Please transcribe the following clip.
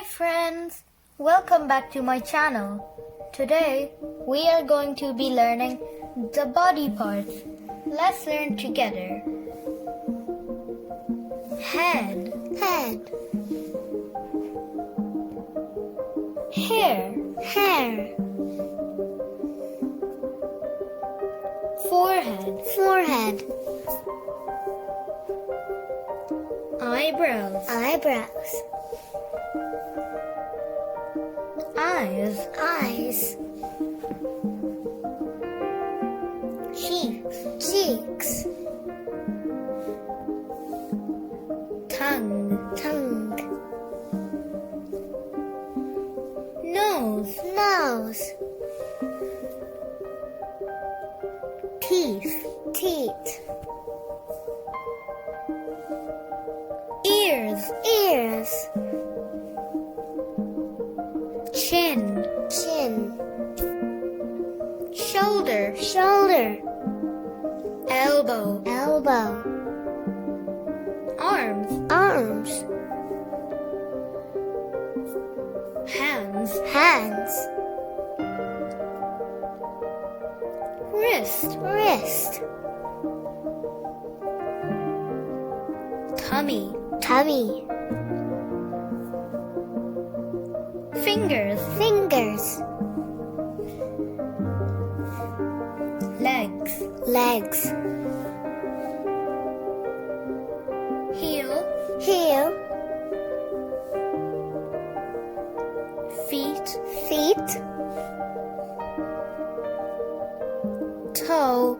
friends, welcome back to my channel. Today we are going to be learning the body parts. Let's learn together. Head, Head, hair, hair, forehead, forehead, eyebrows, eyebrows, eyes, eyes, cheeks, tongue, tongue, nose, teeth, ears, chin, shoulder, elbow, arms, hands, wrist, tummy, fingers, legs, heel, feet, toe,